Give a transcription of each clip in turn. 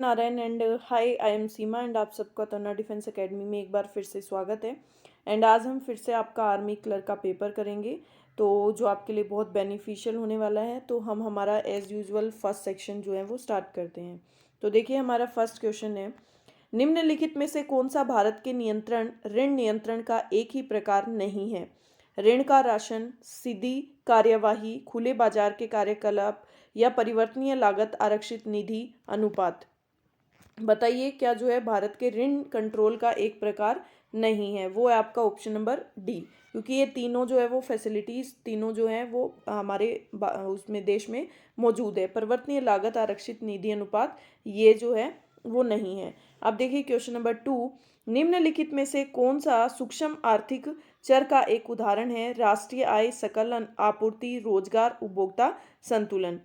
Narayan and hi, I am Seema and आप सबका तन्ना defence academy में एक बार फिर से स्वागत है। एंड आज हम फिर से आपका आर्मी क्लर्क का पेपर करेंगे, तो जो आपके लिए बहुत बेनिफिशियल होने वाला है। तो हम हमारा एज यूजुअल फर्स्ट सेक्शन जो है वो स्टार्ट करते हैं। तो देखिए, हमारा फर्स्ट क्वेश्चन है, निम्नलिखित में से कौन सा भारत के ऋण नियंत्रण का एक ही प्रकार नहीं है? ऋण का राशन, सीधी कार्यवाही, खुले बाजार के कार्यकलाप या परिवर्तनीय लागत आरक्षित निधि अनुपात। बताइए क्या जो है भारत के ऋण कंट्रोल का एक प्रकार नहीं है? वो है आपका ऑप्शन नंबर डी, क्योंकि ये तीनों जो है वो फैसिलिटीज तीनों जो है वो हमारे उसमें देश में मौजूद है। परिवर्तनीय लागत आरक्षित निधि अनुपात ये जो है वो नहीं है। अब देखिए क्वेश्चन नंबर 2, निम्नलिखित में से कौन सा सूक्ष्म आर्थिक चर का एक उदाहरण है? राष्ट्रीय आय, सकल आपूर्ति, रोजगार, उपभोक्ता संतुलन।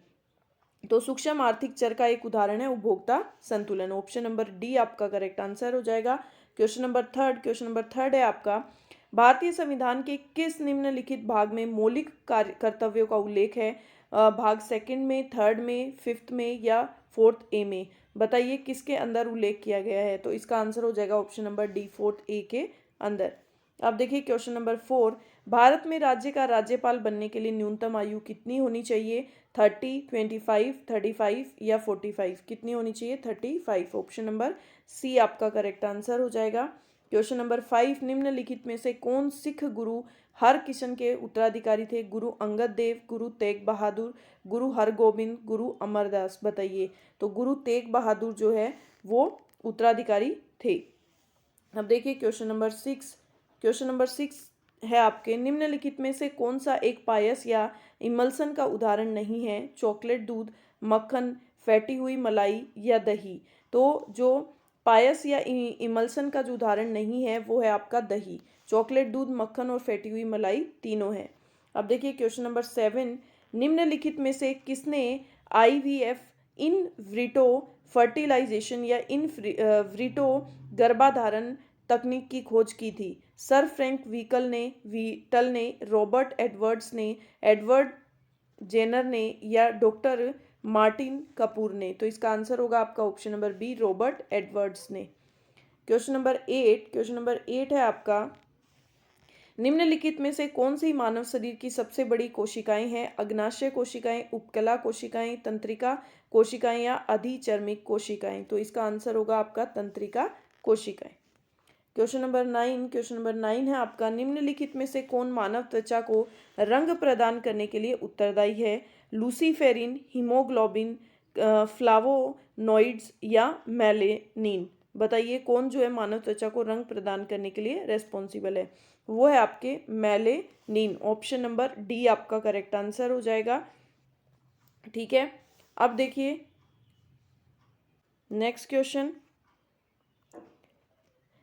तो सूक्ष्म आर्थिक चर का एक उदाहरण है उपभोक्ता संतुलन। ऑप्शन नंबर डी आपका करेक्ट आंसर हो जाएगा। क्वेश्चन नंबर थर्ड है आपका, भारतीय संविधान के किस निम्नलिखित भाग में मौलिक कर्तव्यों का उल्लेख है? भाग सेकंड में, थर्ड में, फिफ्थ में या फोर्थ ए में? बताइए किसके अंदर उल्लेख किया गया है? तो इसका आंसर हो जाएगा ऑप्शन नंबर डी, फोर्थ ए के अंदर। अब देखिए क्वेश्चन नंबर 4, भारत में राज्य का राज्यपाल बनने के लिए न्यूनतम आयु कितनी होनी चाहिए? 30, 25, 35 या 45? कितनी होनी चाहिए? 35। ऑप्शन नंबर सी आपका करेक्ट आंसर हो जाएगा। क्वेश्चन नंबर 5, निम्नलिखित में से कौन सिख गुरु हरकिशन के उत्तराधिकारी थे? गुरु अंगद देव, गुरु तेग बहादुर, गुरु हरगोबिंद, गुरु अमरदास? बताइए। तो गुरु तेग बहादुर जो है वो उत्तराधिकारी थे। अब देखिए क्वेश्चन नंबर 6 है आपके, निम्नलिखित में से कौन सा एक पायस या इमल्सन का उदाहरण नहीं है? चॉकलेट, दूध, मक्खन, फैटी हुई मलाई या दही? तो जो पायस या इमल्सन का जो उदाहरण नहीं है वो है आपका दही। चॉकलेट, दूध, मक्खन और फैटी हुई मलाई तीनों है। अब देखिए क्वेश्चन नंबर 7, निम्नलिखित में से किसने आईवीएफ, इन व्रिटो फर्टिलाइजेशन या इन व्रिटो गर्भाधारण तकनीक की खोज की थी? सर फ्रैंक वीटल ने, रॉबर्ट एडवर्ड्स ने, एडवर्ड जेनर ने या डॉक्टर मार्टिन कपूर ने? तो इसका आंसर होगा आपका option number B, Robert Edwards ने। क्वेश्चन नंबर 8 है आपका, निम्नलिखित में से कौन सी मानव शरीर की सबसे बड़ी कोशिकाएं हैं? अग्नाशय कोशिकाएं, उपकला कोशिकाएं, तंत्रिका कोशिकाएं या अधिचर्मिक कोशिकाएं? तो इसका आंसर होगा आपका तंत्रिका कोशिकाएं। क्वेश्चन नंबर 9 है आपका, निम्नलिखित में से कौन मानव त्वचा को रंग प्रदान करने के लिए उत्तरदायी है? लूसीफेरिन, हीमोग्लोबिन, फ्लावोनॉइड्स या मेलेनिन? बताइए कौन जो है मानव त्वचा को रंग प्रदान करने के लिए रेस्पॉन्सिबल है? वो है आपके मेलेनिन। ऑप्शन नंबर डी आपका करेक्ट आंसर हो जाएगा। ठीक है, अब देखिए नेक्स्ट क्वेश्चन,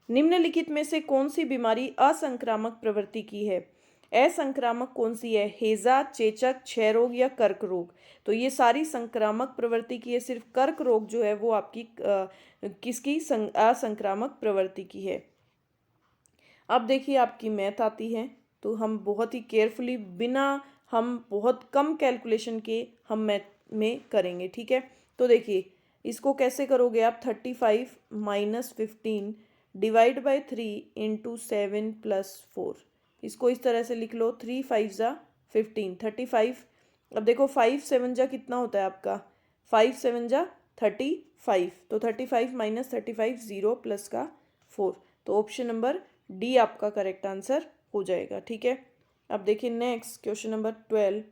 निम्नलिखित में से कौन सी बीमारी असंक्रामक प्रवृत्ति की है? असंक्रामक कौन सी है? हैजा, चेचक, क्षय रोग या कर्क रोग? तो ये सारी संक्रामक प्रवृत्ति की है, सिर्फ कर्क रोग जो है वो आपकी किसकी असंक्रामक प्रवृत्ति की है। अब देखिए आपकी मैथ आती है, तो हम बहुत ही केयरफुली हम बहुत कम कैलकुलेशन के हम मैथ में करेंगे। ठीक है, तो देखिए इसको कैसे करोगे आप? 35 minus 15 divide by 3 into 7 plus 4, इसको इस तरह से लिख लो। 3 5 जा 15, 35। अब देखो 5 7 जा कितना होता है आपका? 5 7 जा 35। तो 35 माइनस 35 0 प्लस का 4। तो ऑप्शन नंबर डी आपका करेक्ट आंसर हो जाएगा। ठीक है, अब देखिए नेक्स्ट क्वेश्चन नंबर 12,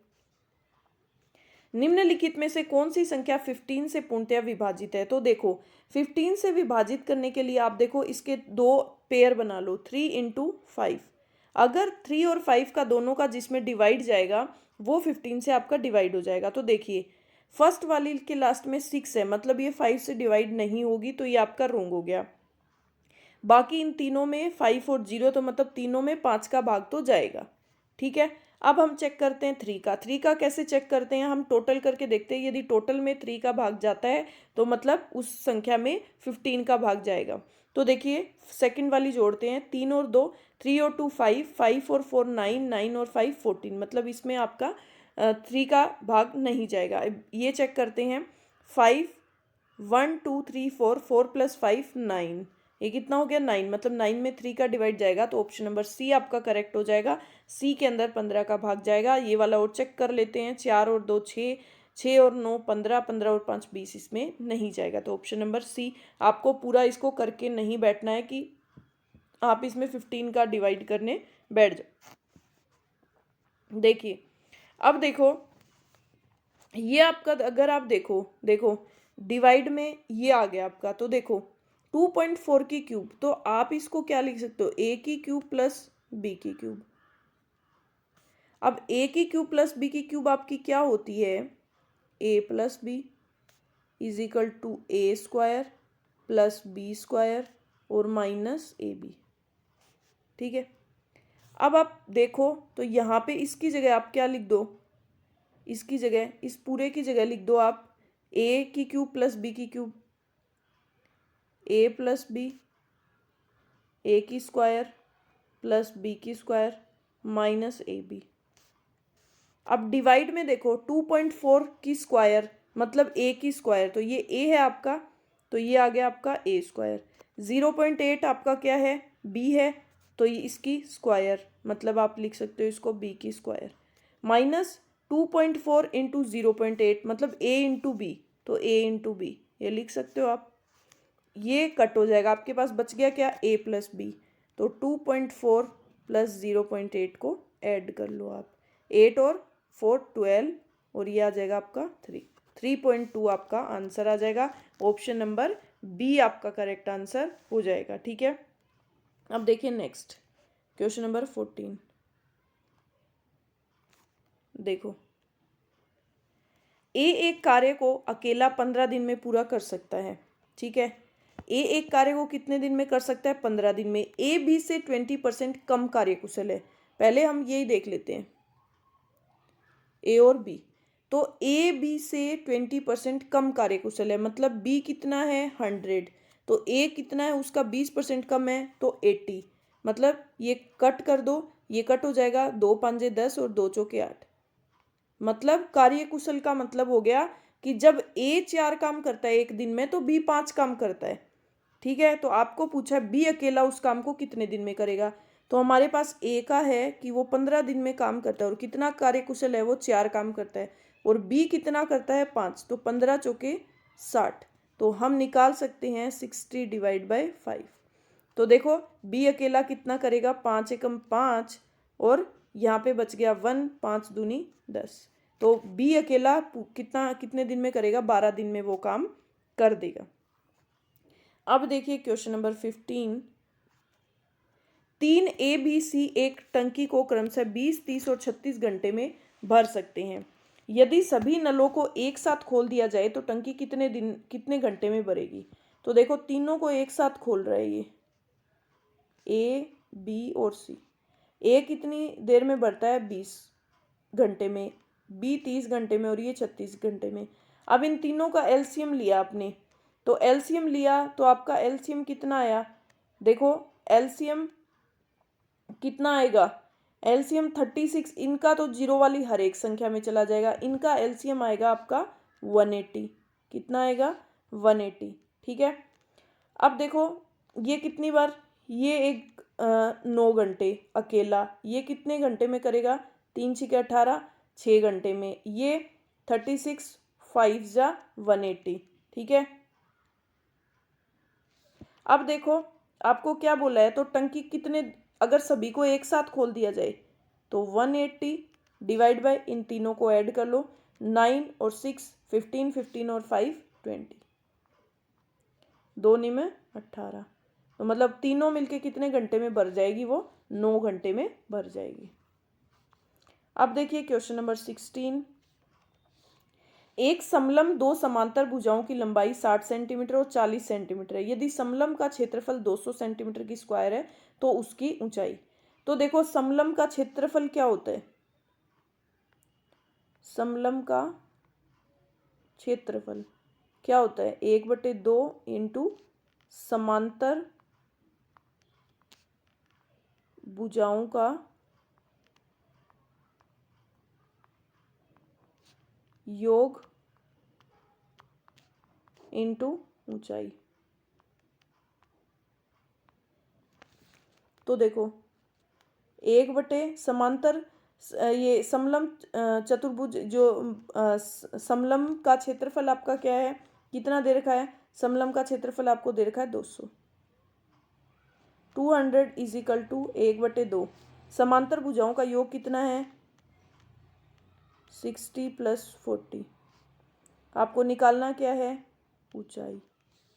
निम्नलिखित में से कौन सी संख्या 15 से पूर्णतया विभाजित है? तो देखो 15 से विभाजित करने के लिए आप देखो इसके दो पेयर बना लो, 3 इंटू 5। अगर 3 और 5 का दोनों का जिसमें डिवाइड जाएगा वो 15 से आपका डिवाइड हो जाएगा। तो देखिए फर्स्ट वाली के लास्ट में 6 है, मतलब ये 5 से डिवाइड नहीं होगी, तो ये आपका रोंग हो गया। बाकी इन तीनों में 5 और 0, तो मतलब तीनों में 5 का भाग तो जाएगा। ठीक है, अब हम चेक करते हैं 3 का कैसे चेक करते हैं? हम टोटल करके देखते हैं, यदि टोटल में 3 का भाग जाता है तो मतलब उस संख्या में 15 का भाग जाएगा। तो देखिए सेकंड वाली जोड़ते हैं, 3 और 2, 3 और 2 5, 5 और 4 9, 9 और 5 14, मतलब इसमें आपका 3 का भाग नहीं जाएगा। ये चेक करते हैं, 5 1 2 3 4, 4 + 5 9, ये कितना हो गया 9, मतलब 9 में 3 का डिवाइड जाएगा, तो ऑप्शन नंबर सी आपका करेक्ट हो जाएगा। सी के अंदर 15 का भाग जाएगा। ये वाला और चेक कर लेते हैं, 4 और 2 6, 6 और 9 15, 15 और 5 20, इसमें नहीं जाएगा, तो ऑप्शन नंबर सी। आपको पूरा इसको करके नहीं बैठना है कि आप इसमें 15 का डिवाइड करने बैठ जाओ। देखिए अब देखो, ये आपका अगर आप देखो देखो डिवाइड में ये आ गया आपका, तो देखो 2.4 की क्यूब, तो आप इसको क्या लिख सकते हो, ए की क्यूब प्लस बी की क्यूब। अब ए की क्यूब प्लस बी की क्यूब आपकी क्या होती है, A plus B is equal to A square plus B square और माइनस ए बी। ठीक है, अब आप देखो तो यहाँ पे इसकी जगह आप क्या लिख दो, इसकी जगह, इस पूरे की जगह लिख दो आप ए की क्यूब प्लस बी की क्यूब, ए प्लस बी, ए की स्क्वायर प्लस बी की स्क्वायर माइनस ए बी। अब डिवाइड में देखो 2.4 की स्क्वायर मतलब ए की स्क्वायर, तो ये ए है आपका, तो ये आ गया आपका ए स्क्वायर। 0.8 आपका क्या है, बी है, तो ये इसकी स्क्वायर, मतलब आप लिख सकते हो इसको बी की स्क्वायर, माइनस 2.4 इंटू 0.8 मतलब ए इंटू बी, तो ए इंटू बी ये लिख सकते हो आप। ये कट हो जाएगा, आपके पास बच गया क्या, ए प्लस बी, तो 2.4 प्लस 0.8 को ऐड कर लो आप, 8 और 4 12, और ये आ जाएगा आपका 3.2 आपका आंसर आ जाएगा। ऑप्शन नंबर बी आपका करेक्ट आंसर हो जाएगा। ठीक है, अब देखिए नेक्स्ट क्वेश्चन नंबर 14। देखो ए एक कार्य को अकेला 15 दिन में पूरा कर सकता है। ठीक है, ए एक कार्य को कितने दिन में कर सकता है, 15 दिन में। ए बी से 20% कम कार्यकुशल है। पहले हम यही देख लेते हैं, ए और बी। तो ए बी से 20% कम कार्यकुशल है, मतलब बी कितना है 100, तो ए कितना है उसका 20% कम है, तो 80, मतलब ये कट कर दो, ये कट हो जाएगा, 2 5 10 और 2 चौके 8, मतलब कार्यकुशल का मतलब हो गया कि जब ए 4 काम करता है एक दिन में, तो बी 5 काम करता है। ठीक है, तो आपको पूछा बी अकेला उस काम को कितने दिन में करेगा, तो हमारे पास ए का है कि वो 15 दिन में काम करता है, और कितना कार्यकुशल है, वो 4 काम करता है, और बी कितना करता है 5, तो 15 चौके 60, तो हम निकाल सकते हैं 60 डिवाइड बाई 5। तो देखो बी अकेला कितना करेगा, 5 एकम 5, और यहाँ पे बच गया 1, 5 दूनी 10, तो बी अकेला कितना कितने दिन में करेगा, 12 दिन में वो काम कर देगा। अब देखिए question number 15। 3 A B C एक टंकी को क्रमशः 20 30 और 36 घंटे में भर सकते हैं। यदि सभी नलों को एक साथ खोल दिया जाए तो टंकी कितने घंटे में भरेगी। तो देखो तीनों को एक साथ खोल रहा है, ये ए बी और सी। ए कितनी देर में भरता है, 20 घंटे में, बी 30 घंटे में, और ये 36 घंटे में। अब इन तीनों का एलसीएम लिया आपने, तो एलसीएम लिया तो आपका एलसीएम कितना आया, देखो एलसीएम कितना आएगा, एलसीएम 36, इनका तो जीरो वाली हर एक संख्या में चला जाएगा, इनका एलसीएम आएगा आपका 180, कितना आएगा 180। ठीक है, अब देखो ये कितनी बार, ये एक 9 घंटे अकेला, ये कितने घंटे में करेगा, 3 6 18, 6 घंटे में, ये 36 5 जा 180। ठीक है, अब देखो आपको क्या बोला है, तो टंकी कितने, अगर सभी को एक साथ खोल दिया जाए तो 180 डिवाइड बाय इन तीनों को ऐड कर लो, 9 और 6 15, 15 और 5 20, 2 में 18, तो मतलब तीनों मिलके कितने घंटे में भर जाएगी, वो 9 घंटे में भर जाएगी। अब देखिए क्वेश्चन नंबर 16। एक समलंब दो समांतर भुजाओं की लंबाई 60 सेंटीमीटर और 40 सेंटीमीटर है। यदि समलंब का क्षेत्रफल 200 सेंटीमीटर की स्क्वायर है तो उसकी ऊंचाई। तो देखो समलंब का क्षेत्रफल क्या होता है, समलंब का क्षेत्रफल क्या होता है, 1/2 इंटू समांतर भुजाओं का योग इंटू ऊंचाई। तो देखो 1 बटे समांतर ये समलम चतुर्भुज जो समलम का क्षेत्रफल आपका क्या है, कितना दे रखा है, समलम का क्षेत्रफल आपको दे रखा है 200। 200 इज इक्वल टू 1/2। समांतर भुजाओं का योग कितना है, 60 + 40। आपको निकालना क्या है, ऊंचाई।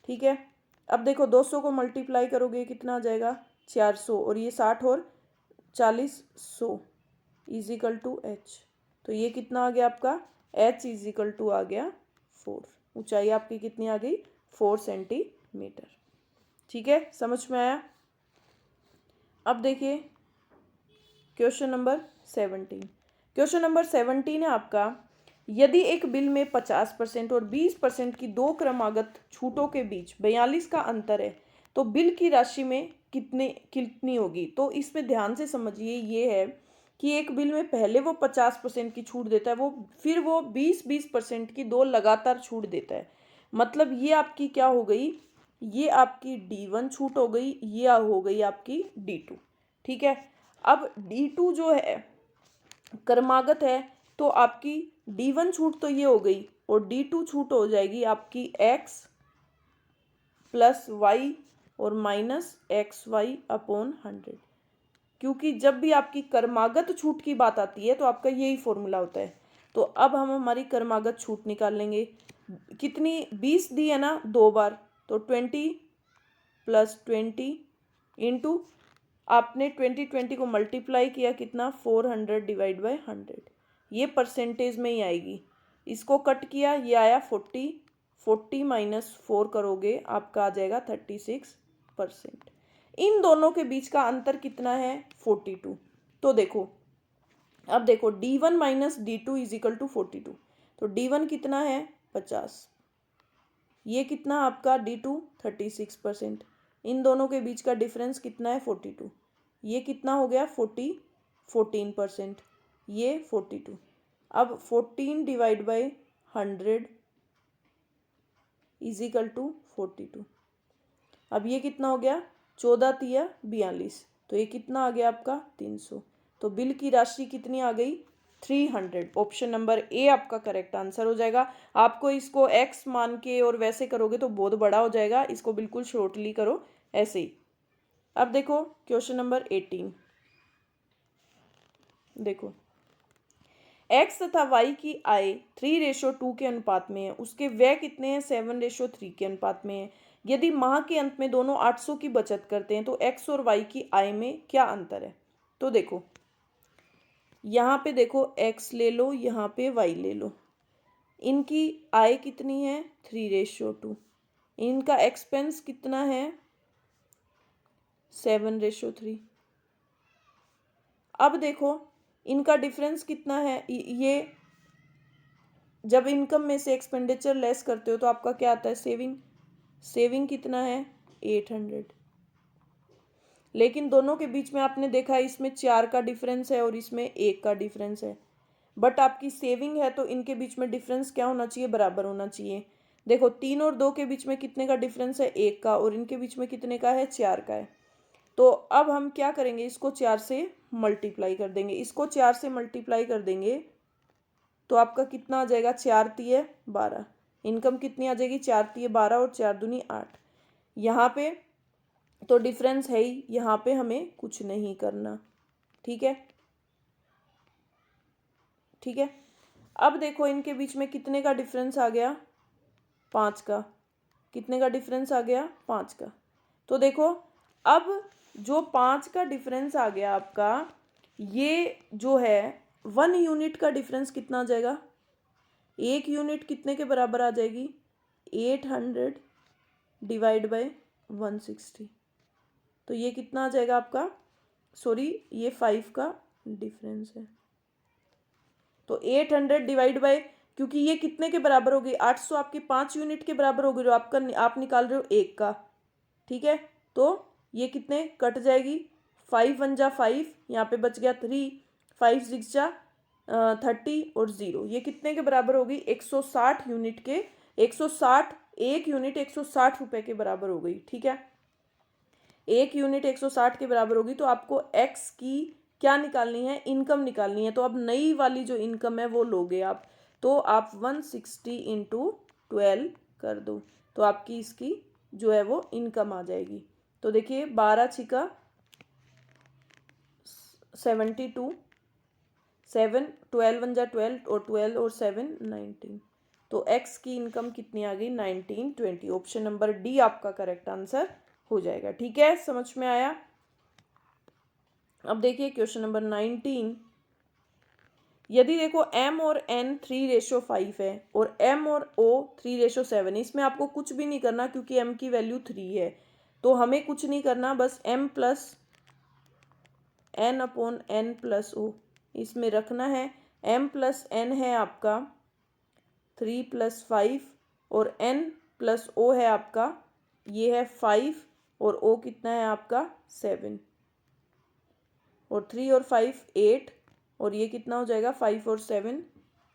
ठीक है, अब देखो 200 को मल्टीप्लाई करोगे कितना आ जाएगा, 400, और ये 60 और 40 100 इज इक्वल टू एच। तो ये कितना आ गया आपका, एच इज इक्वल टू आ गया 4। ऊंचाई आपकी कितनी आ गई, 4 सेंटीमीटर। ठीक है, समझ में आया। अब देखिए क्वेश्चन नंबर 17। क्वेश्चन नंबर 17 है आपका, यदि एक बिल में 50% और 20% की दो क्रमागत छूटों के बीच 42 का अंतर है तो बिल की राशि में कितनी होगी। तो इसमें ध्यान से समझिए, ये है कि एक बिल में पहले वो 50% की छूट देता है, फिर वो 20% की दो लगातार छूट देता है। मतलब ये आपकी क्या हो गई, ये आपकी D1 छूट हो गई, ये हो गई आपकी D2। ठीक है, अब D2 जो है क्रमागत है, तो आपकी D1 छूट तो ये हो गई और D2 छूट हो जाएगी आपकी x + y और -xy/100। क्योंकि जब भी आपकी क्रमागत छूट की बात आती है तो आपका यही फॉर्मूला होता है। तो अब हम हमारी क्रमागत छूट निकाल लेंगे। कितनी, 20 दी है ना 2 बार, तो 20 + 20 इंटू आपने 20 को मल्टीप्लाई किया कितना, 400 / 100। ये परसेंटेज में ही आएगी। इसको कट किया, ये आया 40 -4 करोगे आपका आ जाएगा 36%। इन दोनों के बीच का अंतर कितना है, 42। तो देखो, अब देखो D1 - D2 is equal to 42। तो D1 कितना है, 50। ये कितना आपका D2 36%। इन दोनों के बीच का डिफरेंस कितना है, 42। ये कितना हो गया, 14%। ये 42। अब 14 / 100 इज इक्वल टू 42। अब ये कितना हो गया, 14 × 42। तो ये कितना आ गया आपका, 300। तो बिल की राशि कितनी आ गई, 300। ऑप्शन नंबर ए आपका करेक्ट आंसर हो जाएगा। आपको इसको x मान के और वैसे करोगे तो बहुत बड़ा हो जाएगा, इसको बिल्कुल शॉर्टली करो ऐसे ही। अब देखो क्वेश्चन नंबर 18। देखो x तथा y की आय 3:2 के अनुपात में है, उसके व्यय कितने हैं, 7:3 के अनुपात में है। यदि माह के अंत में दोनों 800 की बचत करते हैं तो x और y की आय में क्या अंतर है। तो देखो यहाँ पे देखो x ले लो, यहाँ पे y ले लो। इनकी आय कितनी है, 3:2। इनका एक्सपेंस कितना है, 7:3। अब देखो इनका डिफरेंस कितना है, ये जब इनकम में से एक्सपेंडिचर लेस करते हो तो आपका क्या आता है, सेविंग कितना है, 800। लेकिन दोनों के बीच में आपने देखा है इसमें 4 का डिफरेंस है और इसमें 1 का डिफरेंस है। बट आपकी सेविंग है तो इनके बीच में डिफरेंस क्या होना चाहिए, बराबर होना चाहिए। देखो 3 और 2 के बीच में कितने का डिफरेंस है, 1 का, और इनके बीच में कितने का है, 4 का है। तो अब हम क्या करेंगे, इसको 4 से मल्टीप्लाई कर देंगे। इसको 4 से मल्टीप्लाई कर देंगे तो आपका कितना आ जाएगा, 4 × 3 = 12। इनकम कितनी आ जाएगी, 4 × 3 = 12 और 4 दूनी 8। यहाँ पे तो डिफरेंस है ही, यहाँ पे हमें कुछ नहीं करना। ठीक है, ठीक है। अब देखो इनके बीच में कितने का डिफरेंस आ गया, 5 का। कितने का डिफरेंस आ गया, 5 का। तो देखो अब जो 5 का डिफरेंस आ गया आपका, ये जो है 1 यूनिट का डिफरेंस कितना आ जाएगा, 1 यूनिट कितने के बराबर आ जाएगी, 800 / 160। तो ये कितना आ जाएगा आपका, सॉरी ये 5 का डिफरेंस है। तो 800 डिवाइड बाय, क्योंकि ये कितने के बराबर होगी, 800 आपकी 5 यूनिट के बराबर होगी जो आप निकाल रहे हो 1 का। ठीक है, तो ये कितने कट जाएगी, 5 × 1 = 5, यहाँ पे बच गया 3, 5 × 6 = 30 और 0। ये कितने के बराबर होगी, 160 यूनिट के, 160 एक यूनिट 160 रुपये के बराबर हो गई, ठीक है। एक यूनिट 160 के बराबर होगी तो आपको एक्स की क्या निकालनी है, इनकम निकालनी है। तो अब नई वाली जो इनकम है वो लोगे आप, तो आप 160 इंटू 12 कर दो, तो आपकी इसकी जो है वो इनकम आ जाएगी। तो देखिए 12 छिका 72, 7 12 1 जा 12 और 12 और 7 19, तो एक्स की इनकम कितनी आ गई 1920। ऑप्शन नंबर डी आपका करेक्ट आंसर हो जाएगा, ठीक है, समझ में आया। अब देखिए क्वेश्चन नंबर 19, यदि देखो m और n 3:5 है और m और o 3:7 है, इसमें आपको कुछ भी नहीं करना क्योंकि m की वैल्यू 3 है, तो हमें कुछ नहीं करना, बस m प्लस n/n+o इसमें रखना है। m प्लस n है आपका 3+5 और n प्लस o है आपका, ये है 5 और o कितना है आपका 7, और 3 और 5 8, और ये कितना हो जाएगा 5 और 7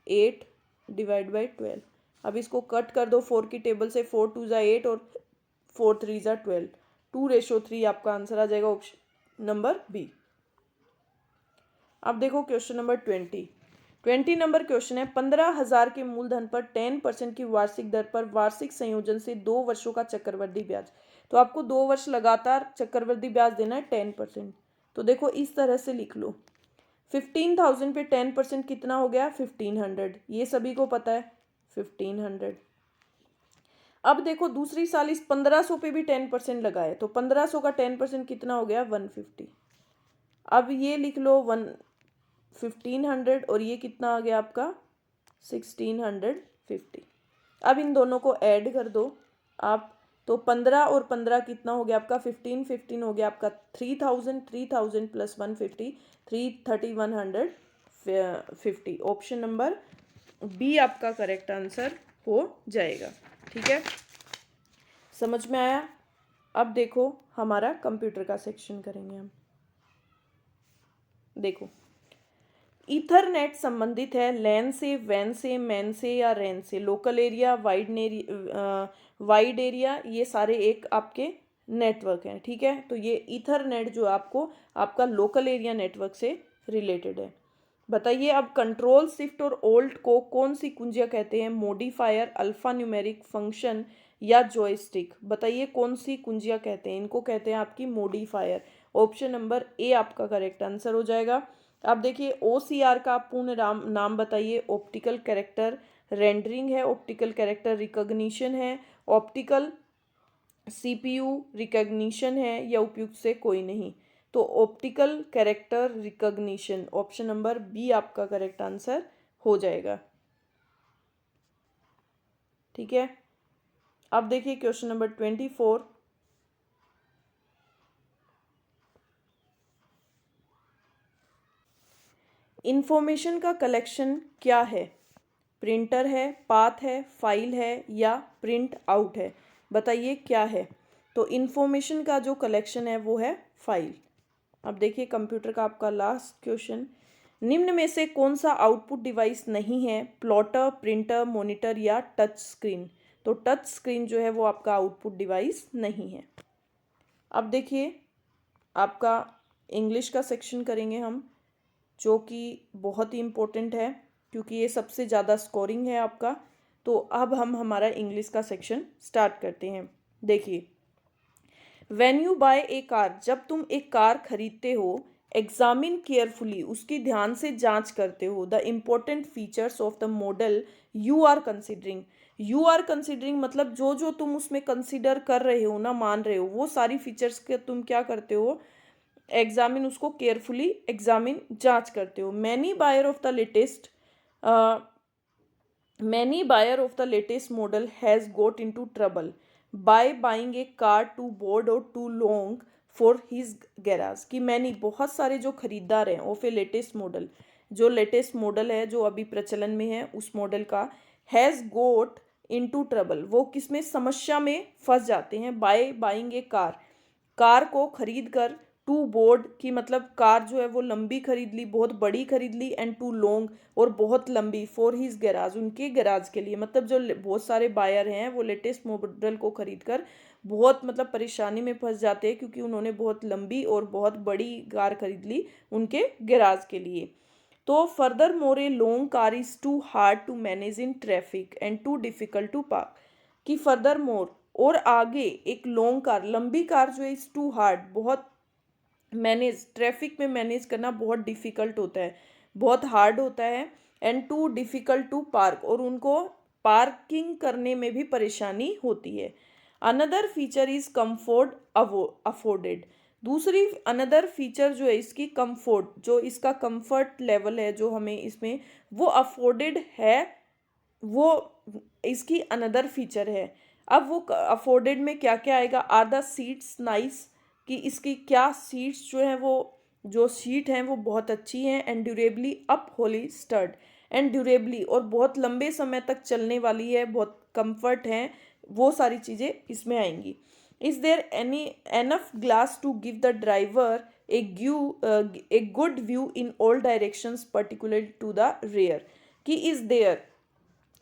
8 डिवाइड बाई 12। अब इसको कट कर दो 4 की टेबल से, 4 2 ज़ा 8 और 4 3 ज़ा 12, 2:3 आपका आंसर आ जाएगा, ऑप्शन नंबर बी। अब देखो क्वेश्चन नंबर 20 नंबर क्वेश्चन है, 15,000 के मूलधन पर 10% की वार्षिक दर पर वार्षिक संयोजन से 2 वर्षों का चक्रवृद्धि ब्याज। तो आपको 2 वर्ष लगातार चक्रवृद्धि ब्याज देना है 10%। तो देखो इस तरह से लिख लो, 15,000 पे 10% कितना हो गया 1500, ये सभी को पता है 1500। अब देखो दूसरी साल इस 1500 पे भी 10% लगाए, तो 1500 का 10% कितना हो गया 150। अब ये लिख लो 1500 और ये कितना आ गया आपका 1650। अब इन दोनों को ऐड कर दो आप, तो 15 और 15 कितना हो गया आपका 15 15 हो गया आपका 3000, 3000 प्लस 150 150। ऑप्शन नंबर बी आपका करेक्ट आंसर हो जाएगा, ठीक है, समझ में आया। अब देखो हमारा कंप्यूटर का सेक्शन करेंगे हम। देखो ईथरनेट संबंधित है लैन से, वैन से, मैन से या रैन से। लोकल एरिया, वाइड एरिया, ये सारे एक आपके नेटवर्क हैं, ठीक है। तो ये ईथरनेट जो आपको आपका लोकल एरिया नेटवर्क से रिलेटेड है। बताइए अब कंट्रोल, शिफ्ट और ओल्ट को कौन सी कुंजियाँ कहते हैं, मॉडिफायर, अल्फा न्यूमेरिक, फंक्शन या जॉयस्टिक। बताइए कौन सी कुंजियाँ कहते हैं, इनको कहते हैं आपकी मॉडिफायर। ऑप्शन नंबर ए आपका करेक्ट आंसर हो जाएगा। अब देखिए OCR का पूर्ण नाम बताइए। ऑप्टिकल कैरेक्टर रेंडरिंग है, ऑप्टिकल कैरेक्टर रिकॉग्निशन है, ऑप्टिकल CPU रिकॉग्निशन है, या उपयुक्त से कोई नहीं। तो optical character recognition, option number B आपका करेक्ट आंसर हो जाएगा, ठीक है। अब देखिए क्वेश्चन नंबर 24, इंफॉर्मेशन का कलेक्शन क्या है, प्रिंटर है, पाथ है, फाइल है या प्रिंट आउट है। बताइए क्या है। तो इंफॉर्मेशन का जो कलेक्शन है वो है फाइल। अब देखिए कंप्यूटर का आपका लास्ट क्वेश्चन, निम्न में से कौन सा आउटपुट डिवाइस नहीं है, प्लॉटर, प्रिंटर, मॉनिटर या टच स्क्रीन। तो टच स्क्रीन जो है वो आपका आउटपुट डिवाइस नहीं है। अब देखिए आपका इंग्लिश का सेक्शन करेंगे हम, जो कि बहुत ही इम्पोर्टेंट है क्योंकि ये सबसे ज़्यादा स्कोरिंग है आपका। तो अब हम हमारा इंग्लिश का सेक्शन स्टार्ट करते हैं। देखिए, when you buy a car, जब तुम एक कार खरीदते हो, एग्जामिन केयरफुली, उसकी ध्यान से जांच करते हो, the important features of the model you are considering. You are considering मतलब जो जो तुम उसमें कंसिडर कर रहे हो ना, मान रहे हो, वो सारी फीचर्स के तुम क्या करते हो, एग्जामिन, उसको केयरफुली एग्जामिन जांच करते हो। Many buyer of the latest model has got into trouble by buying a car too broad और too long for his garage. कि मैनी बहुत सारे जो खरीदार हैं ऑफ ए लेटेस्ट मॉडल, जो लेटेस्ट मॉडल है जो अभी प्रचलन में है उस मॉडल का, हैज़ गोट इनटू ट्रबल, वो किसमें समस्या में फंस जाते हैं, bye buying a car, car को खरीद कर, टू बोर्ड की मतलब कार जो है वो लंबी खरीद ली, बहुत बड़ी खरीद ली, एंड टू लॉन्ग और बहुत लंबी फॉर हिज गैराज, उनके गैराज के लिए। मतलब जो बहुत सारे बायर हैं वो लेटेस्ट मॉडल को खरीद कर बहुत मतलब परेशानी में फंस जाते हैं क्योंकि उन्होंने बहुत लंबी और बहुत बड़ी कार खरीद ली उनके गैराज के लिए। तो furthermore a long car is too hard to manage in traffic and too difficult to park. कि फर्दर मोर और आगे एक लॉन्ग कार लंबी कार जो है इज टू हार्ड बहुत मैनेज ट्रैफिक में मैनेज करना बहुत डिफिकल्ट होता है, बहुत हार्ड होता है, and too difficult to park और उनको पार्किंग करने में भी परेशानी होती है। Another feature is comfort afforded. दूसरी अनदर फीचर जो है इसकी कंफर्ट, जो इसका कंफर्ट लेवल है जो हमें इसमें वो अफोर्डेड है, वो इसकी अनदर फीचर है। अब वो अफोर्डेड में क्या क्या आएगा, आर द सीट्स नाइस, कि इसकी क्या सीट्स जो हैं वो जो सीट हैं वो बहुत अच्छी हैं, and durably upholstered, and durably और बहुत लंबे समय तक चलने वाली है, बहुत कंफर्ट है, वो सारी चीज़ें इसमें आएंगी। Is there any enough glass to give the driver a good view in all directions particular to the rear. कि इज देयर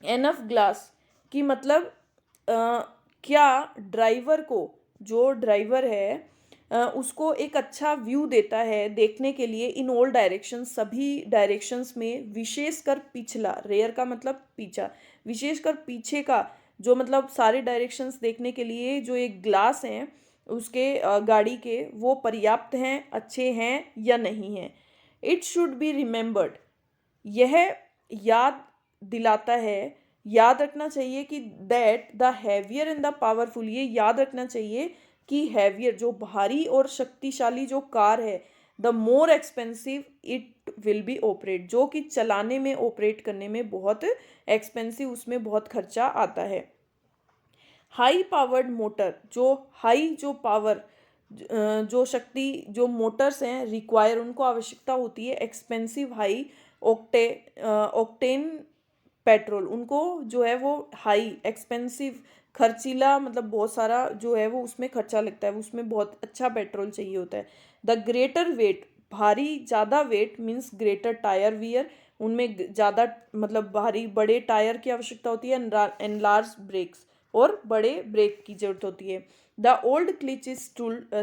एनफ ग्लास की मतलब क्या ड्राइवर को, जो ड्राइवर है उसको एक अच्छा व्यू देता है देखने के लिए इन ऑल डायरेक्शंस, सभी डायरेक्शंस में, विशेषकर पिछला, रेयर का मतलब पीछा, विशेषकर पीछे का जो मतलब सारे डायरेक्शंस देखने के लिए जो एक ग्लास हैं उसके गाड़ी के वो पर्याप्त हैं, अच्छे हैं या नहीं हैं। इट शुड बी रिमेंबर्ड, यह याद दिलाता है, याद रखना चाहिए कि that the heavier and the powerful, ये याद रखना चाहिए कि हैवियर जो भारी और शक्तिशाली जो कार है, the more expensive it will be operate, जो कि चलाने में ऑपरेट करने में बहुत एक्सपेंसिव, उसमें बहुत खर्चा आता है। हाई पावर्ड मोटर, जो हाई जो पावर जो शक्ति जो मोटर्स हैं रिक्वायर, उनको आवश्यकता होती है एक्सपेंसिव हाई ऑक्टेन पेट्रोल, उनको जो है वो हाई एक्सपेंसिव खर्चीला मतलब बहुत सारा जो है वो उसमें खर्चा लगता है, उसमें बहुत अच्छा पेट्रोल चाहिए होता है। द ग्रेटर वेट, भारी ज़्यादा weight means greater tyre wear, उनमें ज़्यादा मतलब भारी बड़े टायर की आवश्यकता होती है, एंड लार्ज ब्रेक्स और बड़े ब्रेक की जरूरत होती है। The old cliche is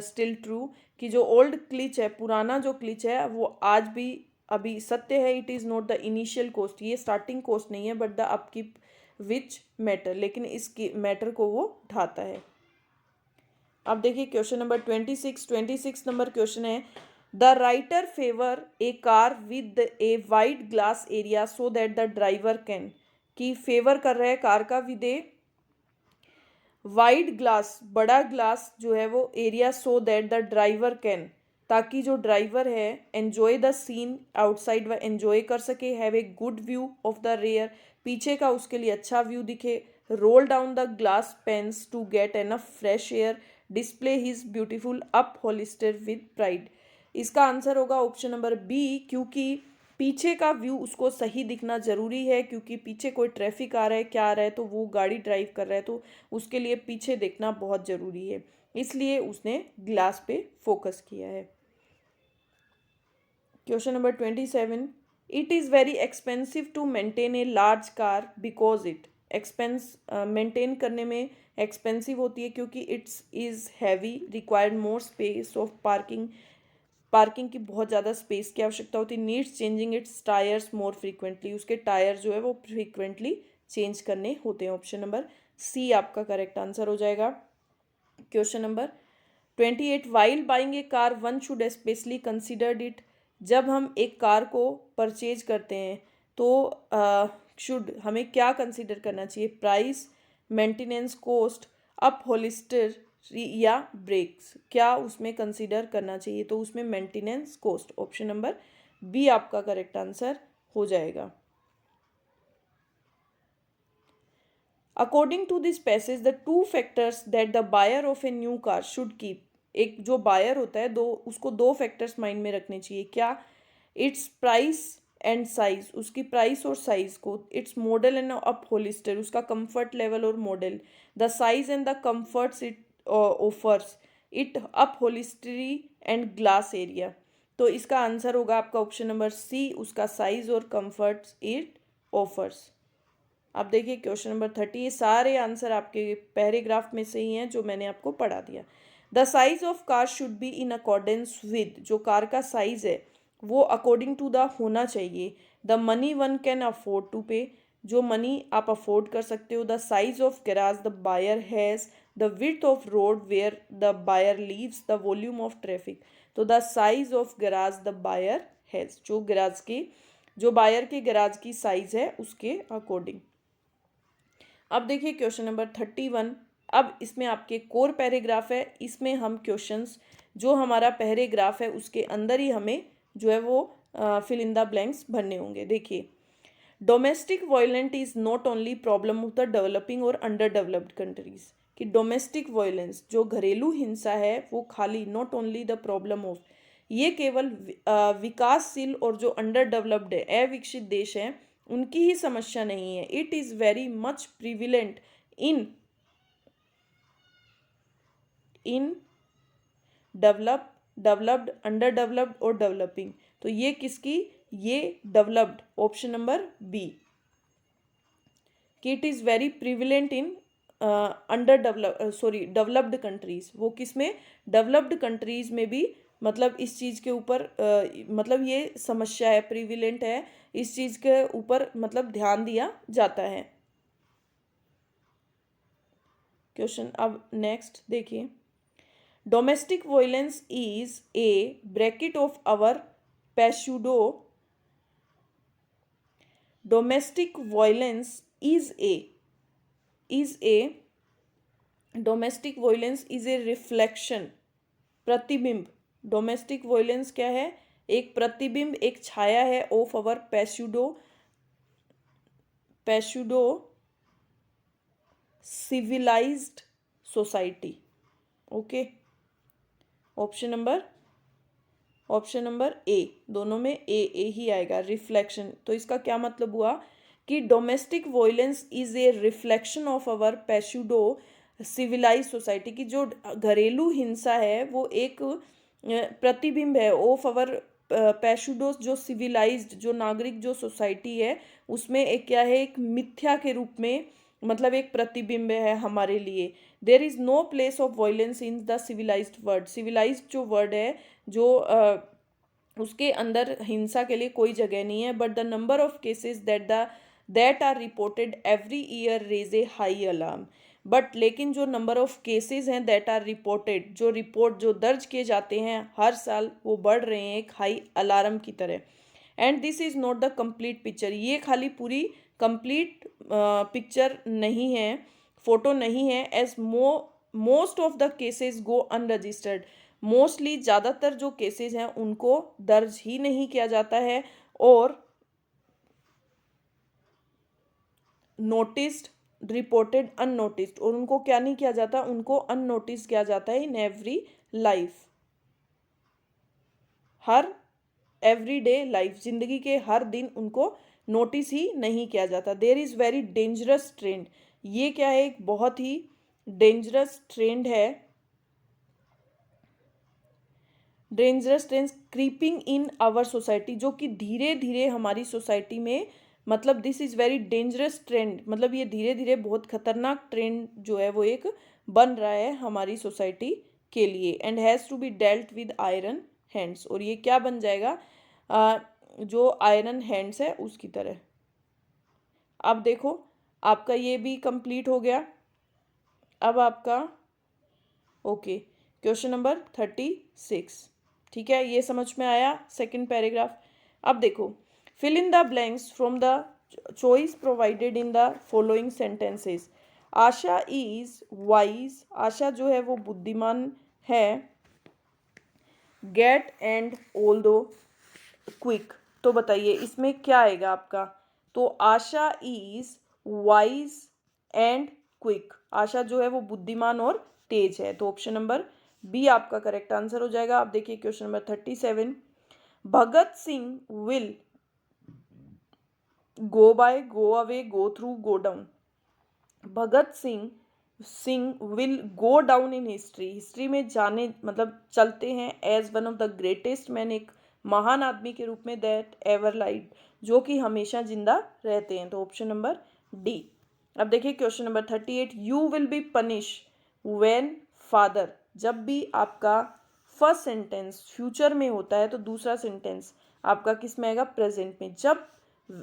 still true, कि जो ओल्ड क्लिच है, पुराना जो क्लिच है वो आज भी अभी सत्य है। It is not the initial cost, ये स्टार्टिंग कॉस्ट नहीं है, but the upkeep which matter, लेकिन इसकी मैटर को वो उठाता है। अब देखिए क्वेश्चन नंबर 26 नंबर क्वेश्चन है, the writer favour A car with a wide glass area so that the driver can, की फेवर कर रहा है कार का विद ए वाइड ग्लास, बड़ा ग्लास जो है वो area, so that the driver can, ताकि जो ड्राइवर है एन्जॉय द सीन आउटसाइड, व एन्जॉय कर सके, have a good view of the rear, पीछे का उसके लिए अच्छा व्यू दिखे, roll down the glass panes to get enough fresh air, display his beautiful upholstery with pride. इसका आंसर होगा ऑप्शन नंबर बी, क्योंकि पीछे का व्यू उसको सही दिखना ज़रूरी है, क्योंकि पीछे कोई ट्रैफिक आ रहा है क्या आ रहा है तो वो गाड़ी ड्राइव कर रहा है तो उसके लिए पीछे देखना बहुत ज़रूरी है, इसलिए उसने ग्लास पे फोकस किया है। Question number 27, it is very expensive to maintain a large car because it, expense maintain करने में एक्सपेंसिव होती है क्योंकि it's is heavy, required more space of parking की बहुत ज़्यादा स्पेस की आवश्यकता होती है, needs changing its tyres more frequently, उसके टायर जो है वो फ्रीक्वेंटली चेंज करने होते हैं। ऑप्शन नंबर सी आपका करेक्ट आंसर हो जाएगा। Question number 28, while buying a car one should specially considered it, जब हम एक कार को परचेज करते हैं तो शुड हमें क्या कंसिडर करना चाहिए, price, maintenance cost, upholstery या ब्रेक्स, क्या उसमें कंसिडर करना चाहिए, तो उसमें maintenance cost, option number B आपका करेक्ट आंसर हो जाएगा। According to this passage the two factors that the buyer of a new car should keep, एक जो बायर होता है उसको दो फैक्टर्स माइंड में रखने चाहिए, क्या, इट्स प्राइस एंड साइज, उसकी प्राइस और साइज को, its model and upholstery, उसका कंफर्ट लेवल और model, the size and the comforts it offers, it upholstery and glass area. तो इसका आंसर होगा आपका ऑप्शन नंबर सी, उसका साइज और कंफर्ट इट ऑफर्स। अब देखिए क्वेश्चन नंबर 30, ये सारे आंसर आपके पैराग्राफ में से ही हैं जो मैंने आपको पढ़ा दिया। The size of car should be in accordance with, जो कार का साइज है वो अकॉर्डिंग टू द होना चाहिए। The money one can afford to pay, जो मनी आप अफोर्ड कर सकते हो। The size of garage the buyer has, the width of road where the buyer lives, the volume of traffic. तो the size of garage the buyer has, जो garage की, जो buyer के गैराज की साइज है उसके अकॉर्डिंग। अब देखिए क्वेश्चन नंबर 31। अब इसमें आपके कोर पैराग्राफ है, इसमें हम क्वेश्चंस जो हमारा पैराग्राफ है उसके अंदर ही हमें जो है वो फिल इन द ब्लैंक्स भरने होंगे। देखिए, domestic violent is not only problem of the developing और अंडर डेवलप्ड कंट्रीज, कि डोमेस्टिक वायलेंस जो घरेलू हिंसा है वो खाली not only the problem of, ये केवल विकासशील और जो अंडर डेवलप्ड है अविकसित देश हैं उनकी ही समस्या नहीं है। It is very much prevalent in developed, under developed और डेवलपिंग। तो ये किसकी, ये डेवलप्ड, ऑप्शन नंबर बी, कि it is very prevalent in developed countries. वो किस में, डेवलप्ड कंट्रीज में भी मतलब इस चीज़ के ऊपर मतलब ये समस्या है, प्रिविलेंट है, इस चीज़ के ऊपर मतलब ध्यान दिया जाता है। क्वेश्चन अब नेक्स्ट देखिए, domestic violence is a bracket of our pseudo, domestic violence is a domestic violence is a reflection, प्रतिबिंब। डोमेस्टिक वायलेंस क्या है, एक प्रतिबिंब, एक छाया है of our pseudo civilised society. Okay, option number A, दोनों में ए ही आएगा, रिफ्लेक्शन। तो इसका क्या मतलब हुआ कि domestic violence is a reflection of our pseudo civilise society, की जो घरेलू हिंसा है वो एक प्रतिबिंब है ऑफ अवर पैशूडो, जो सिविलाइज्ड, जो नागरिक जो सोसाइटी है उसमें एक क्या है, एक मिथ्या के रूप में, मतलब एक प्रतिबिंब है हमारे लिए। There is no place of violence in the civilised word, civilised जो वर्ड है जो उसके अंदर हिंसा के लिए कोई जगह नहीं है। But the number of cases that are reported every year raise a high alarm, but लेकिन जो नंबर ऑफ केसेस हैं दैट आर रिपोर्टेड, जो दर्ज किए जाते हैं हर साल, वो बढ़ रहे हैं एक हाई अलार्म की तरह। And this is not the complete picture, ये खाली पूरी कंप्लीट पिक्चर नहीं है, फोटो नहीं है। As most of the cases go unregistered, mostly ज़्यादातर जो केसेस हैं उनको दर्ज ही नहीं किया जाता है, और नोटिस्ड, रिपोर्टेड, अननोटिस्ड, और उनको क्या नहीं किया जाता, उनको अननोटिस किया जाता है in every life, her everyday life, जिंदगी के हर दिन उनको नोटिस ही नहीं किया जाता। There is very dangerous trend, ये क्या है, एक बहुत ही डेंजरस ट्रेंड है, dangerous trend creeping in our society, जो कि धीरे धीरे हमारी सोसाइटी में, मतलब this is very dangerous trend, मतलब ये धीरे धीरे बहुत खतरनाक ट्रेंड जो है वो एक बन रहा है हमारी सोसाइटी के लिए। And has to be dealt with iron hands, और ये क्या बन जाएगा, जो आयरन हैंड्स है उसकी तरह। अब देखो आपका ये भी कंप्लीट हो गया। अब आपका ओके, क्वेश्चन नंबर 36, ठीक है, ये समझ में आया सेकंड पैराग्राफ। अब देखो, fill in the blanks from the choice provided in the following sentences. Asha is wise, Asha जो है वो बुद्धिमान है, get and all though quick. तो बताइए इसमें क्या आएगा आपका, तो Asha is wise and quick, Asha जो है वो बुद्धिमान और तेज है, तो ऑप्शन नंबर बी आपका करेक्ट आंसर हो जाएगा। आप देखिए question number 37, Bhagat Singh will go by, go away, go through, go down. Bhagat Singh Singh will go down in history, history में जाने मतलब चलते हैं as one of the greatest man, एक महान आदमी के रूप में, दैट एवर लाइव, जो कि हमेशा जिंदा रहते हैं। तो ऑप्शन नंबर डी। अब देखिए question number 38, you will be punish when father, जब भी आपका फर्स्ट सेंटेंस फ्यूचर में होता है तो दूसरा सेंटेंस आपका किस में आएगा, प्रेजेंट में। जब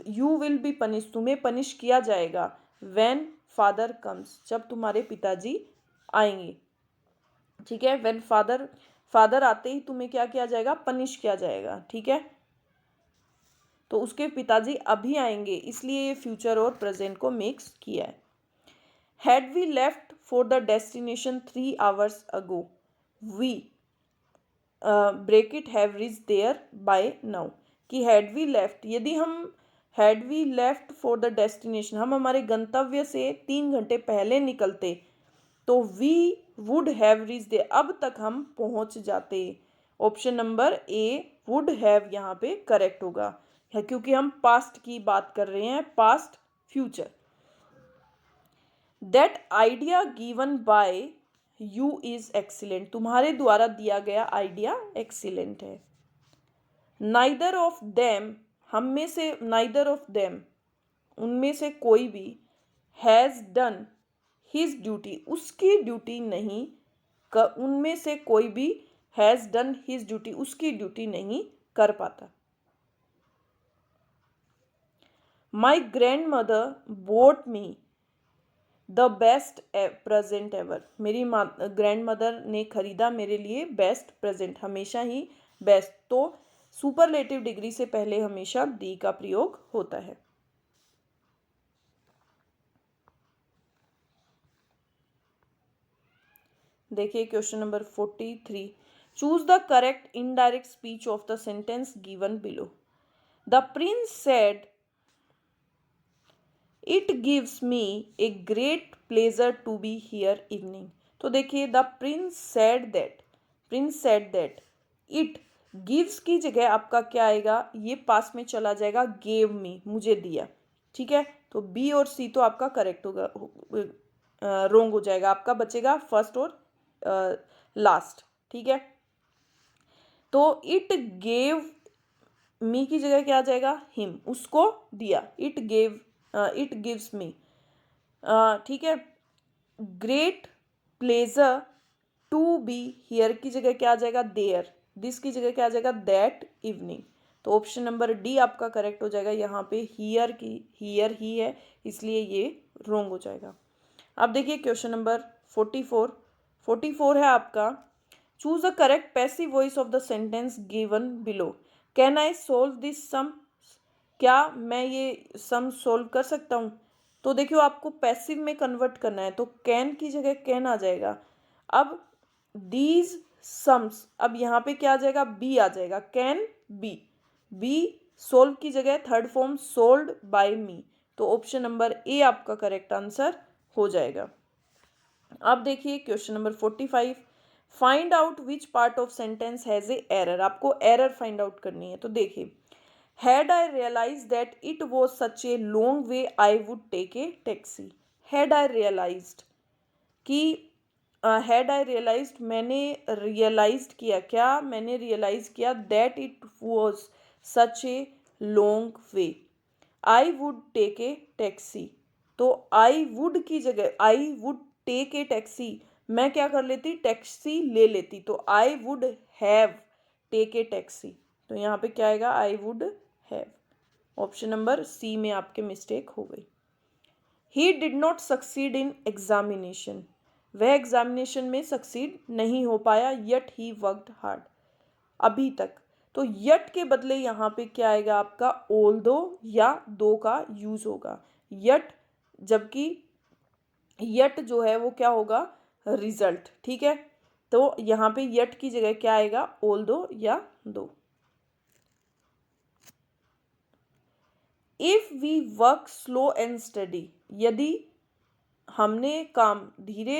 यू विल बी पनिश, तुम्हें पनिश किया जाएगा, व्हेन फादर कम्स, जब तुम्हारे पिताजी आएंगे, ठीक है। व्हेन फादर, फादर आते ही तुम्हें क्या किया जाएगा, पनिश किया जाएगा, ठीक है। तो उसके पिताजी अभी आएंगे, इसलिए ये फ्यूचर और प्रेजेंट को मिक्स किया है। Had we left for the destination 3 hours ago, we break it have reach there by now, कि हैड वी लेफ्ट, यदि हम had we left for the destination, हम हमारे गंतव्य से 3 घंटे पहले निकलते, तो we would have reach there, अब तक हम पहुंच जाते। Option number A would have यहाँ पे करेक्ट होगा, क्योंकि हम पास्ट की बात कर रहे हैं, past future. That idea given by you is excellent, तुम्हारे द्वारा दिया गया आइडिया एक्सीलेंट है। नाइदर ऑफ देम, हम में से नाइदर ऑफ देम, उनमें से कोई भी, हैज़ डन हिज ड्यूटी, उसकी ड्यूटी नहीं, उनमें से कोई भी हैज़ डन हिज ड्यूटी, उसकी ड्यूटी नहीं कर पाता। My grand mother boat me the best present ever, मेरी ग्रैंड मदर ने खरीदा मेरे लिए बेस्ट प्रेजेंट, हमेशा ही बेस्ट। तो सुपरलेटिव डिग्री से पहले हमेशा दी का प्रयोग होता है। देखिए question number 43, choose the correct indirect speech of the sentence given below. The prince said it gives me a great pleasure to be here evening. तो देखिए the prince said that, prince said that, it gives की जगह आपका क्या आएगा, ये पास में चला जाएगा, गेव मी, मुझे दिया, ठीक है। तो बी और सी तो आपका करेक्ट होगा, रोंग हो जाएगा, आपका बचेगा फर्स्ट और लास्ट, ठीक है। तो इट गेव मी की जगह क्या आ जाएगा, हिम, उसको दिया, it gave, it gives me, ठीक है। Great pleasure to be here की जगह क्या आ जाएगा, देयर, दिस की जगह क्या आ जाएगा, दैट इवनिंग। तो ऑप्शन नंबर डी आपका करेक्ट हो जाएगा, यहाँ पे हियर की, हियर ही है, इसलिए ये रोंग हो जाएगा। अब देखिए क्वेश्चन नंबर 44 है आपका, choose the correct passive voice of the sentence given below. Can I solve this sum, क्या मैं ये सम सोल्व कर सकता हूँ। तो देखियो आपको पैसिव में कन्वर्ट करना है, तो कैन की जगह कैन आ जाएगा। अब दीज सम्स, अब यहाँ पे क्या आ जाएगा, बी आ जाएगा, कैन बी, बी सोल्व की जगह थर्ड फॉर्म सोल्ड बाय मी, तो ऑप्शन नंबर ए आपका करेक्ट आंसर हो जाएगा। अब देखिए question number 45, find out which part of sentence has a error, आपको एरर फाइंड आउट करनी है। तो देखिए, had I realize that it was such a long way I would take a taxi. Had I realized कि had I realized, मैंने realized किया, क्या मैंने रियलाइज किया, that it was such a long way I would take a taxi. तो I would की जगह आई would take a taxi, मैं क्या कर लेती, टैक्सी ले लेती, तो I would have take a taxi. तो यहाँ पे क्या आएगा, I would have. Option number C में आपके मिस्टेक हो गई। He did not succeed in examination, वह एग्जामिनेशन में सक्सीड नहीं हो पाया, यट ही वर्कड हार्ड, अभी तक। तो यट के बदले यहाँ पे क्या आएगा आपका, ऑल्दो या दो का यूज होगा, यट, जबकि यट जो है वो क्या होगा, रिजल्ट, ठीक है। तो यहाँ पे यट की जगह क्या आएगा, ऑल्दो या दो। If we work slow and study, यदि हमने काम धीरे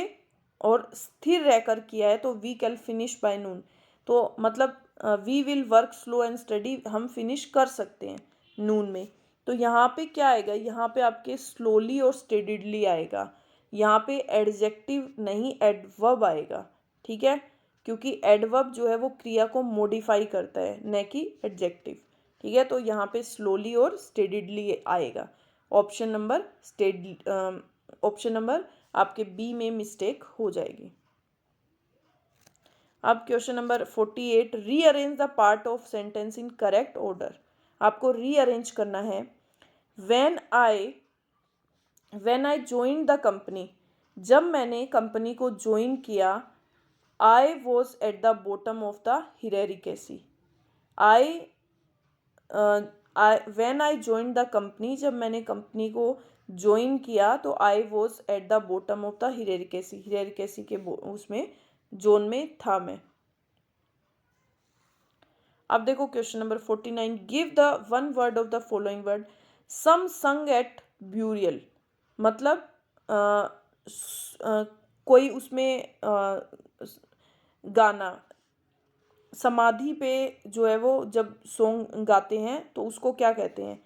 और स्थिर रहकर किया है तो we can finish by noon, तो मतलब we will work slow and study, हम फिनिश कर सकते हैं नून में। तो यहाँ पे क्या आएगा, यहाँ पे आपके स्लोली और स्टेडिडली आएगा, यहाँ पे एडजेक्टिव नहीं एडवर्ब आएगा, ठीक है, क्योंकि एडवर्ब जो है वो क्रिया को मॉडिफाई करता है, न कि एडजेक्टिव, ठीक है। तो यहाँ पे स्लोली और स्टेडिडली आएगा। ऑप्शन नंबर आपके बी में मिस्टेक हो जाएगी। अब question number 48, rearrange the part of sentence in correct order. आपको रीअरेंज करना है। When I join the company, जब मैंने कंपनी को ज्वाइन किया, I was at the bottom of the hierarchy. When I join the company, जब मैंने company को ज्वाइन किया तो I was at the bottom of the hierarchy के उसमें जोन में था मैं। अब देखो question number 49, give the one word of the following word. Some sung at burial, मतलब कोई उसमें गाना, समाधि पे जो है वो जब सॉन्ग गाते हैं तो उसको क्या कहते हैं।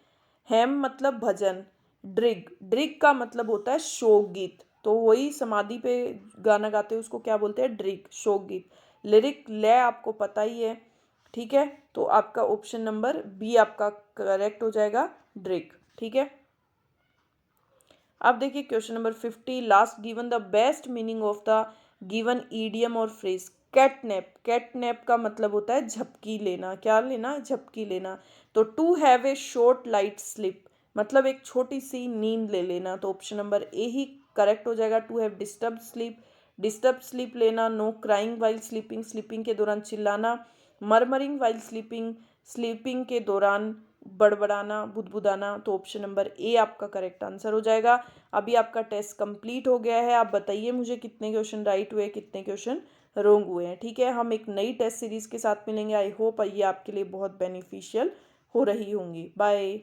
हेम मतलब भजन, ड्रिग का मतलब होता है शोक गीत, तो वही समाधि पे गाना गाते हैं उसको क्या बोलते हैं, ड्रिग, शोक गीत। लिरिक लय आपको पता ही है, ठीक है, तो आपका ऑप्शन नंबर बी आपका करेक्ट हो जाएगा, ड्रिग, ठीक है। अब देखिए question number 50, last given the best meaning of the given idiom और फ्रेज। कैटनैप का मतलब होता है झपकी लेना, क्या लेना, झपकी लेना। तो to have a short light sleep, मतलब एक छोटी सी नींद ले लेना, तो ऑप्शन नंबर ए ही करेक्ट हो जाएगा। टू हैव डिस्टर्ब स्लीप लेना। नो क्राइंग वाइल स्लीपिंग के दौरान चिल्लाना। मरमरिंग वाइल स्लीपिंग के दौरान बड़बड़ाना, बुदबुदाना, तो ऑप्शन नंबर ए आपका करेक्ट आंसर हो जाएगा। अभी आपका टेस्ट कंप्लीट हो गया है। आप बताइए मुझे कितने क्वेश्चन राइट हुए, कितने क्वेश्चन रॉन्ग हुए हैं, ठीक है। हम एक नई टेस्ट सीरीज के साथ मिलेंगे। आई होप ये आपके लिए बहुत बेनिफिशियल हो रही होंगी। बाय।